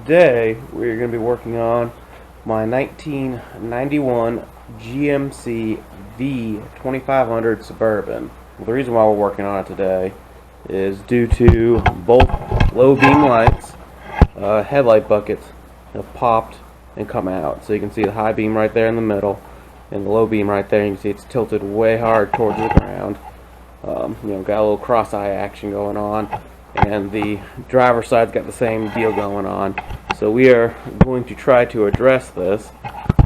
today we're going to be working on my 1991 GMC V2500 Suburban. The reason why we're working on it today is due to both low beam lights, headlight buckets have popped and come out. So you can see the high beam right there in the middle and the low beam right there. You can see it's tilted way hard towards the ground. Got a little cross-eye action going on, and the driver's side's got the same deal going on. So we are going to try to address this.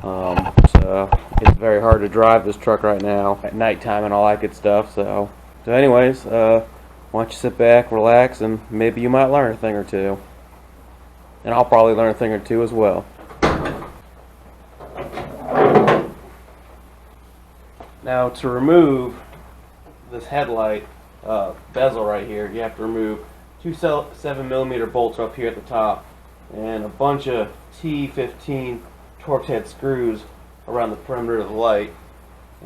It's very hard to drive this truck right now at nighttime and all that good stuff. So anyways, why don't you sit back, relax, and maybe you might learn a thing or two. And I'll probably learn a thing or two as well. Now, to remove this headlight bezel right here, you have to remove two 7mm bolts up here at the top and a bunch of T15 Torx head screws around the perimeter of the light,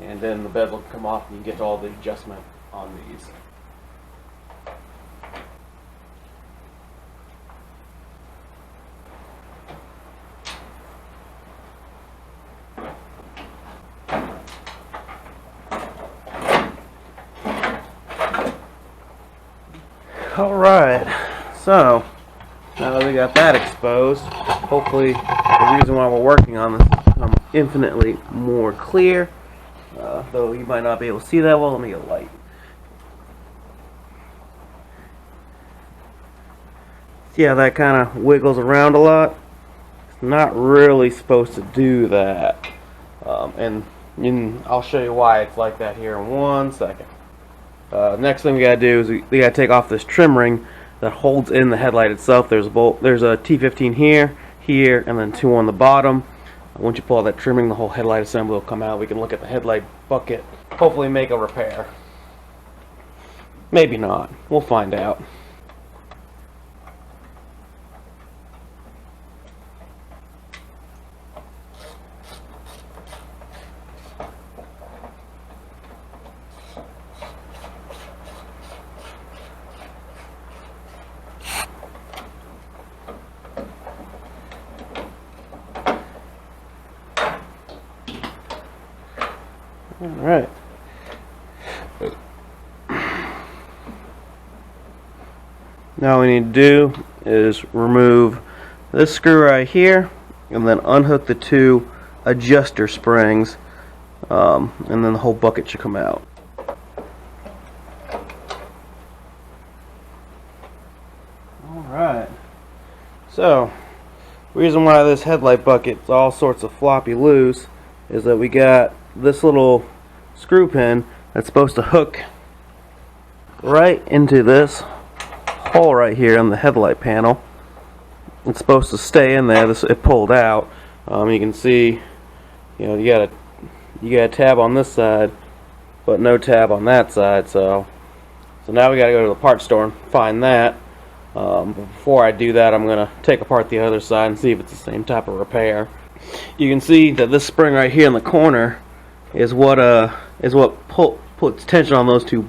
and then the bezel can come off and you get all the adjustment on these. Alright, so now that we got that exposed, hopefully the reason why we're working on this will become infinitely more clear, though you might not be able to see that well. Let me get a light. See how that kind of wiggles around a lot? It's not really supposed to do that, and I'll show you why it's like that here in 1 second. Next thing we gotta do is we gotta take off this trim ring that holds in the headlight itself. There's a T15 here, and then two on the bottom. Once you pull out that trim ring, the whole headlight assembly will come out. We can look at the headlight bucket, hopefully make a repair. Maybe not. We'll find out. Alright. Now all we need to do is remove this screw right here and then unhook the two adjuster springs, and then the whole bucket should come out. Alright. So, the reason why this headlight bucket's all sorts of floppy loose is that we got this little screw pin that's supposed to hook right into this hole right here on the headlight panel. It's supposed to stay in there. It pulled out. You can see, you got a tab on this side, but no tab on that side. So now we got to go to the parts store and find that. But before I do that, I'm gonna take apart the other side and see if it's the same type of repair. You can see that this spring right here in the corner is what puts tension on those two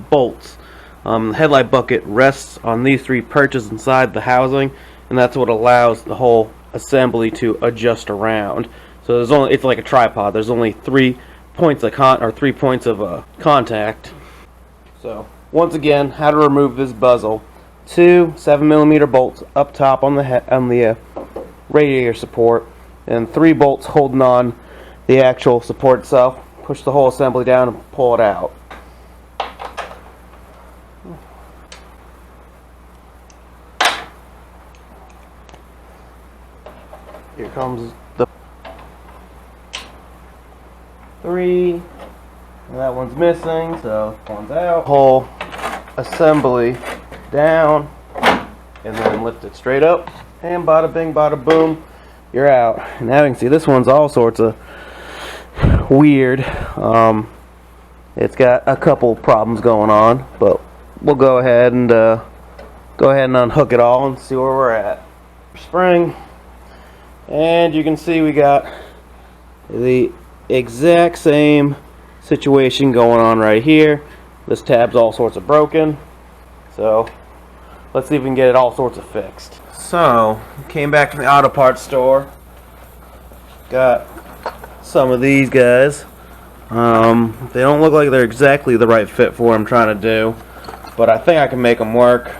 bolts. The headlight bucket rests on these three perches inside the housing, and that's what allows the whole assembly to adjust around. So it's like a tripod. There's only 3 points of contact. So once again, how to remove this bezel: two 7mm bolts up top on the radiator support, and 3 bolts holding on the actual support itself. Push the whole assembly down and pull it out. Here comes the 3, and that one's missing, so one's out. Whole assembly down, and then lift it straight up, and bada bing, bada boom, you're out. And now you can see this one's all sorts of weird. It's got a couple problems going on, but we'll go ahead and unhook it all and see where we're at. Spring, and you can see we got the exact same situation going on right here. This tab's all sorts of broken, so let's see if we can get it all sorts of fixed. So, came back from the auto parts store. Got some of these guys. They don't look like they're exactly the right fit for what I'm trying to do, but I think I can make them work.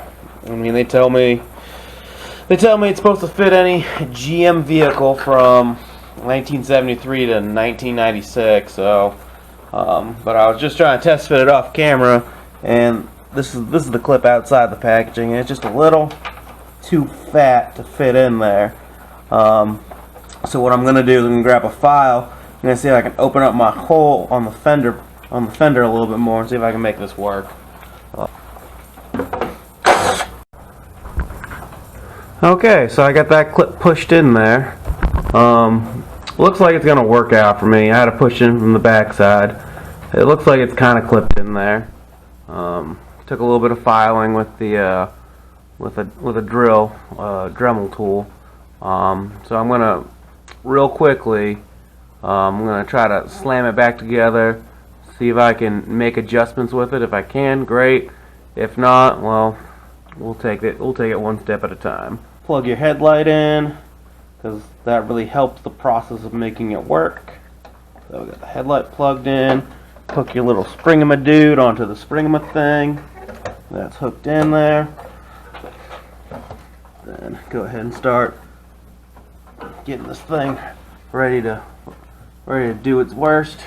I mean, they tell me it's supposed to fit any GM vehicle from 1973 to 1996. So, but I was just trying to test fit it off camera, and this is the clip outside the packaging, and it's just a little too fat to fit in there. So what I'm gonna do is I'm gonna grab a file. I'm gonna see if I can open up my hole on the fender a little bit more and see if I can make this work. Okay, so I got that clip pushed in there. Looks like it's gonna work out for me. I had to push in from the back side. It looks like it's kind of clipped in there. Took a little bit of filing with the with a drill, Dremel tool. So I'm gonna real quickly. I'm gonna try to slam it back together. See if I can make adjustments with it. If I can, great. If not, well, we'll take it one step at a time. Plug your headlight in, because that really helps the process of making it work. So we got the headlight plugged in. Hook your little springama-dude onto the springama thing. That's hooked in there. Then go ahead and start getting this thing ready to do its worst.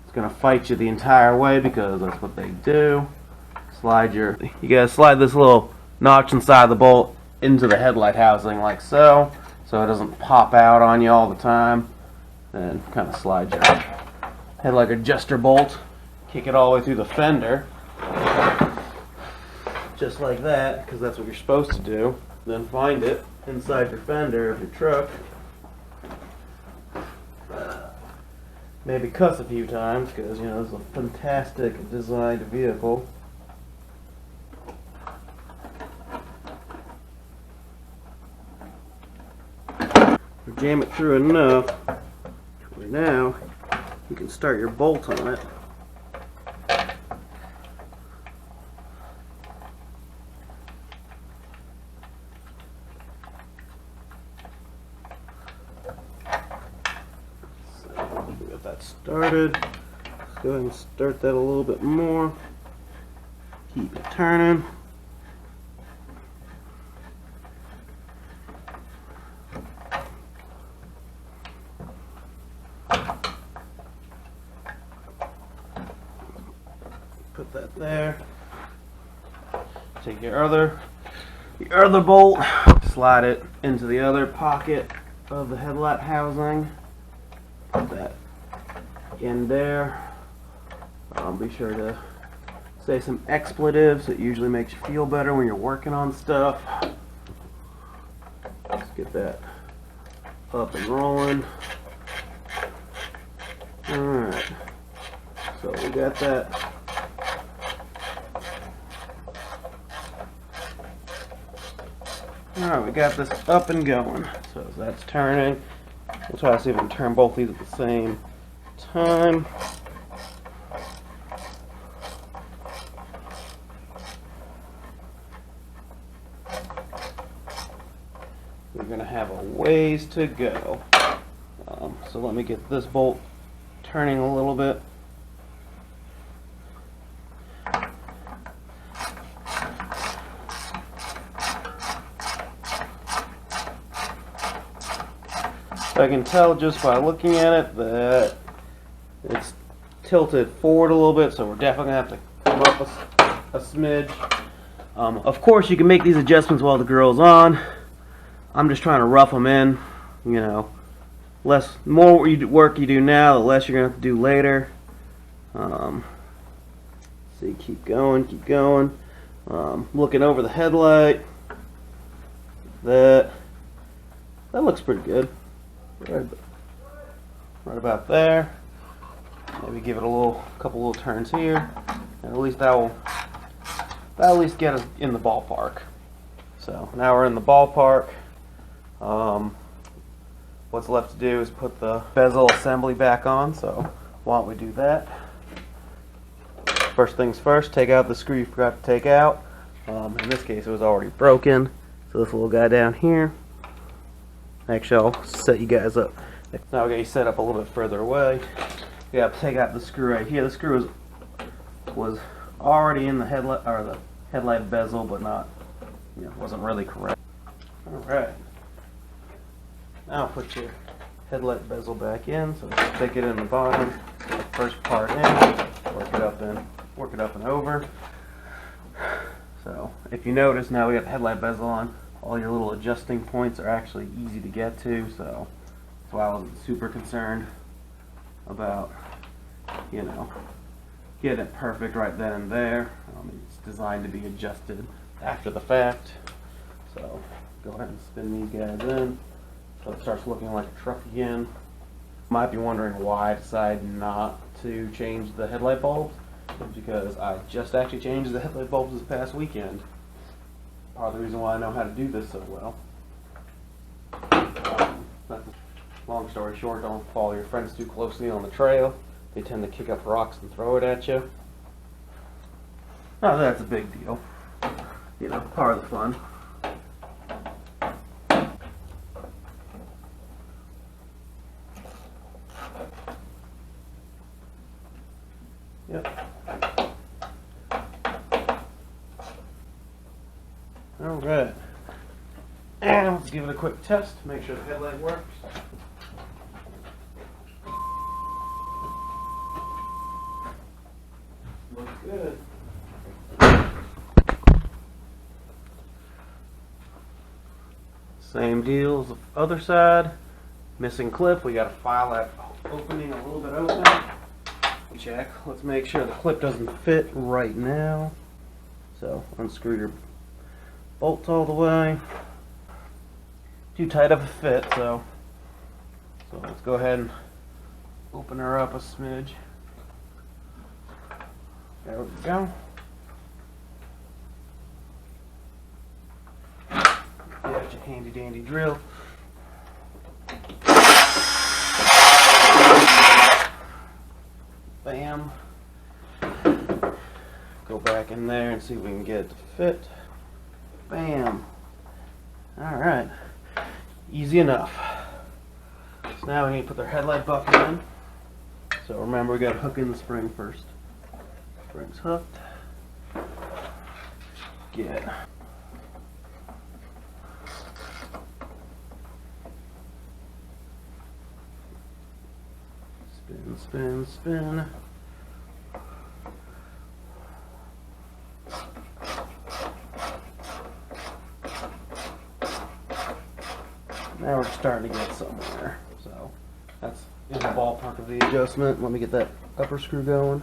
It's gonna fight you the entire way because that's what they do. You gotta slide this little notch inside the bolt into the headlight housing like so it doesn't pop out on you all the time. Then kind of slide your headlight adjuster bolt, kick it all the way through the fender, just like that, because that's what you're supposed to do. Then find it inside your fender of your truck. Maybe cuss a few times, because you know it's a fantastic designed vehicle. Jam it through enough where now you can start your bolt on it. So we got that started. Let's go ahead and start that a little bit more. Keep it turning. Put that there. Take your other bolt, slide it into the other pocket of the headlight housing. Put that in there. Be sure to say some expletives. It usually makes you feel better when you're working on stuff. Let's get that up and rolling. Alright. So we got that. Alright, we got this up and going. So as that's turning, we'll try to see if we can turn both these at the same time. We're going to have a ways to go. So let me get this bolt turning a little bit. I can tell just by looking at it that it's tilted forward a little bit, so we're definitely going to have to come up a smidge. Of course, you can make these adjustments while the grill's on. I'm just trying to rough them in. You know, more work you do now, the less you're going to have to do later. See, keep going, keep going. Looking over the headlight. That looks pretty good. Right about there. Maybe give it a couple little turns here, and at least that'll at least get us in the ballpark. So now we're in the ballpark. What's left to do is put the bezel assembly back on. So why don't we do that? First things first, take out the screw you forgot to take out. In this case, it was already broken, So this little guy down here. Actually, I'll set you guys up. Now I'll get you set up a little bit further away. You gotta take out the screw right here. The screw was already in the headlight bezel, but not, wasn't really correct. All right. Now put your headlight bezel back in. So stick it in the bottom. The first part in. Work it up and over. So if you notice, now we got the headlight bezel on. All your little adjusting points are actually easy to get to. So that's why I wasn't super concerned about, getting it perfect right then and there. It's designed to be adjusted after the fact. So go ahead and spin these guys in so it starts looking like a truck again. Might be wondering why I decided not to change the headlight bulbs. It's because I just actually changed the headlight bulbs this past weekend. Part of the reason why I know how to do this so well. Long story short, don't follow your friends too closely on the trail. They tend to kick up rocks and throw it at you. Not that that's a big deal. Part of the fun. Yep. Alright. And let's give it a quick test to make sure the headlight works. Looks good. Same deal as the other side. Missing clip. We got to file that opening a little bit open. Check. Let's make sure the clip doesn't fit right now. So unscrew your bolts all the way. Too tight of a fit, so let's go ahead and open her up a smidge. There we go. Got your handy dandy drill. Bam. Go back in there and see if we can get it to fit. Bam. Alright. Easy enough. So now we need to put their headlight bucket in. So remember, we got to hook in the spring first. Spring's hooked. Get. Spin, spin, spin. Now we're starting to get somewhere. So that's in the ballpark of the adjustment. Let me get that upper screw going.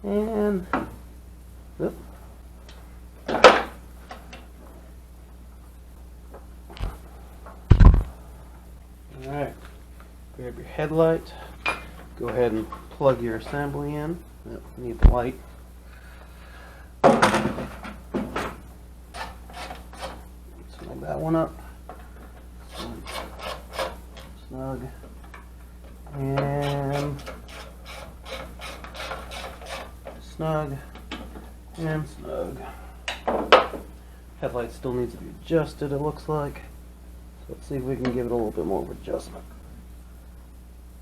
And whoop. Alright, grab your headlight, go ahead and plug your assembly in. Yep, need the light. Snug that one up. Snug. And snug. And snug. Headlight still needs to be adjusted, it looks like. Let's see if we can give it a little bit more of adjustment.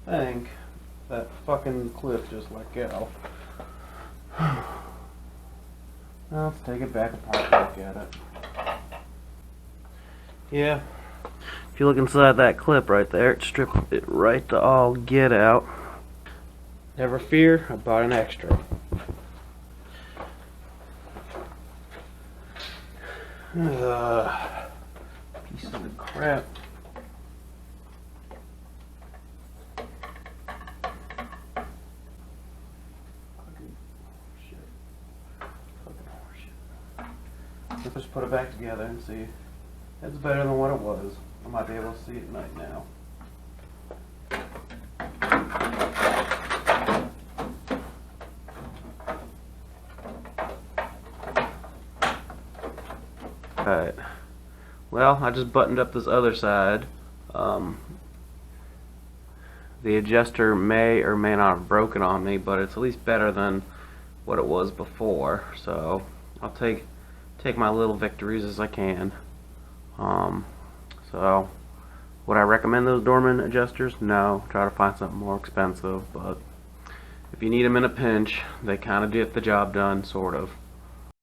I think that fucking clip just let go. Now let's take it back apart and look at it. Yeah, if you look inside that clip right there, it stripped it right to all get out. Never fear, I bought an extra. Piece of crap. Let's just put it back together and see. It's better than what it was. I might be able to see it right now. Alright. Well, I just buttoned up this other side. The adjuster may or may not have broken on me, but it's at least better than what it was before. So I'll take my little victories as I can. So would I recommend those Dorman adjusters? No. Try to find something more expensive, but if you need them in a pinch, they kind of get the job done, sort of.